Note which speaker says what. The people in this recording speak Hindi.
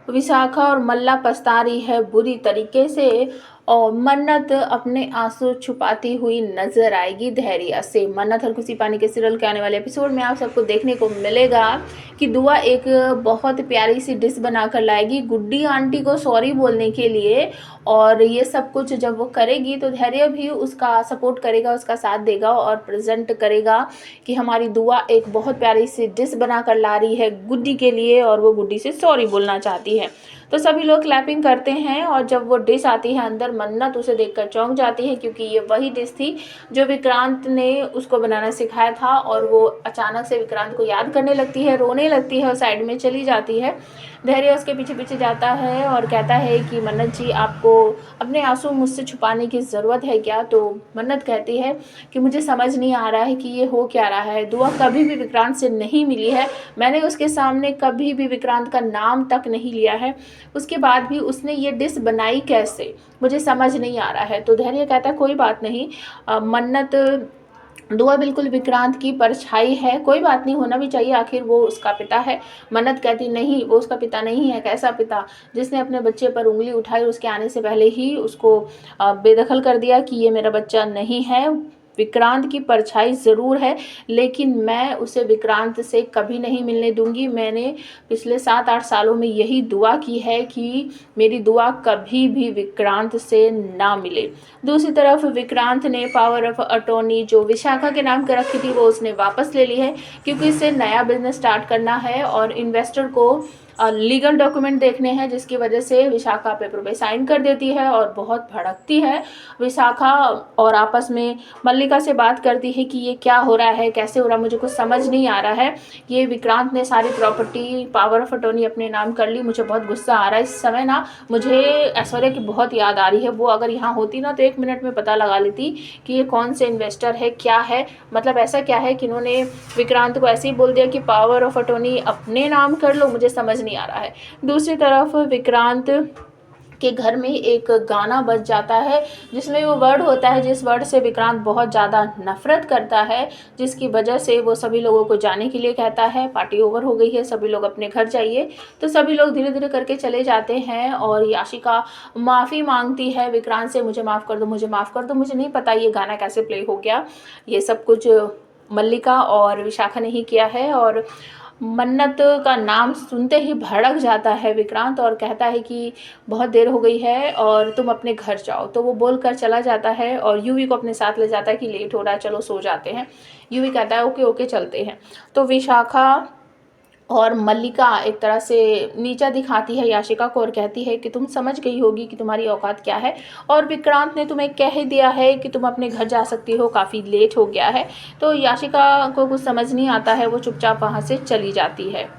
Speaker 1: विशाखा और मल्ला पछता रही है बुरी तरीके से और मन्नत अपने आंसू छुपाती हुई नजर आएगी धैर्य से। मन्नत और खुशी पानी के सीरियल के आने वाले एपिसोड में आप सबको देखने को मिलेगा कि दुआ एक बहुत प्यारी सी डिश बनाकर लाएगी गुड्डी आंटी को सॉरी बोलने के लिए। और ये सब कुछ जब वो करेगी तो धैर्य भी उसका सपोर्ट करेगा, उसका साथ देगा और प्रेजेंट करेगा कि हमारी दुआ एक बहुत प्यारी सी डिश बनाकर ला रही है गुड्डी के लिए और वो गुड्डी से सॉरी बोलना चाहती है। तो सभी लोग क्लैपिंग करते हैं और जब वो डिश आती है अंदर मन्नत उसे देखकर चौंक जाती है क्योंकि ये वही डिश थी जो विक्रांत ने उसको बनाना सिखाया था। और वो अचानक से विक्रांत को याद करने लगती है, रोने लगती है और साइड में चली जाती है। धैर्य उसके पीछे पीछे जाता है और कहता है कि मन्नत जी, आपको अपने आंसू मुझसे छुपाने की ज़रूरत है क्या? तो मन्नत कहती है कि मुझे समझ नहीं आ रहा है कि ये हो क्या रहा है। दुआ कभी भी विक्रांत से नहीं मिली है, मैंने उसके सामने कभी भी विक्रांत का नाम तक नहीं लिया है, उसके बाद भी उसने ये डिश बनाई कैसे, मुझे समझ नहीं आ रहा है। तो धैर्य कहता है कोई बात नहीं मन्नत, दुआ बिल्कुल विक्रांत की परछाई है, कोई बात नहीं, होना भी चाहिए, आखिर वो उसका पिता है। मन्नत कहती नहीं, वो उसका पिता नहीं है। कैसा पिता? जिसने अपने बच्चे पर उंगली उठाई उसके आने से पहले ही उसको बेदखल कर दिया कि ये मेरा बच्चा नहीं है। विक्रांत की परछाई ज़रूर है लेकिन मैं उसे विक्रांत से कभी नहीं मिलने दूंगी। मैंने पिछले 7-8 सालों में यही दुआ की है कि मेरी दुआ कभी भी विक्रांत से ना मिले। दूसरी तरफ विक्रांत ने पावर ऑफ अटॉर्नी जो विशाखा के नाम कर रखी थी वो उसने वापस ले ली है क्योंकि इसे नया बिजनेस स्टार्ट करना है और इन्वेस्टर को लीगल डॉक्यूमेंट देखने हैं, जिसकी वजह से विशाखा पेपर पे साइन कर देती है और बहुत भड़कती है विशाखा और आपस में मल्लिका से बात करती है कि ये क्या हो रहा है, कैसे हो रहा है, मुझे कुछ समझ नहीं आ रहा है। ये विक्रांत ने सारी प्रॉपर्टी पावर ऑफ अटॉर्नी अपने नाम कर ली, मुझे बहुत गुस्सा आ रहा है इस समय ना, मुझे ऐश्वर्या की बहुत याद आ रही है। वो अगर यहाँ होती ना तो 1 मिनट में पता लगा लेती कि ये कौन से इन्वेस्टर है, क्या है, मतलब ऐसा क्या है कि इन्होंने विक्रांत को ऐसे ही बोल दिया कि पावर ऑफ अटॉर्नी अपने नाम कर लो, मुझे समझ नहीं आ रहा है। दूसरी तरफ विक्रांत के घर में एक गाना बज जाता है जिसमें वो वर्ड होता है जिस वर्ड से विक्रांत बहुत ज़्यादा नफरत करता है, जिसकी वजह से वो सभी लोगों को जाने के लिए कहता है। पार्टी ओवर हो गई है, सभी लोग अपने घर जाइए। तो सभी लोग धीरे धीरे करके चले जाते हैं और याशिका माफ़ी मांगती है विक्रांत से, मुझे माफ़ कर दो, मुझे माफ़ कर दो। मुझे नहीं पता ये गाना कैसे प्ले हो गया, ये सब कुछ मल्लिका और विशाखा ने ही किया है। और मन्नत का नाम सुनते ही भड़क जाता है विक्रांत और कहता है कि बहुत देर हो गई है और तुम अपने घर जाओ। तो वो बोलकर चला जाता है और यूवी को अपने साथ ले जाता है कि लेट हो रहा है, चलो सो जाते हैं। यूवी कहता है ओके ओके चलते हैं। तो विशाखा और मल्लिका एक तरह से नीचा दिखाती है याशिका को और कहती है कि तुम समझ गई होगी कि तुम्हारी औकात क्या है और विक्रांत ने तुम्हें कह दिया है कि तुम अपने घर जा सकती हो, काफ़ी लेट हो गया है। तो याशिका को कुछ समझ नहीं आता है, वो चुपचाप वहाँ से चली जाती है।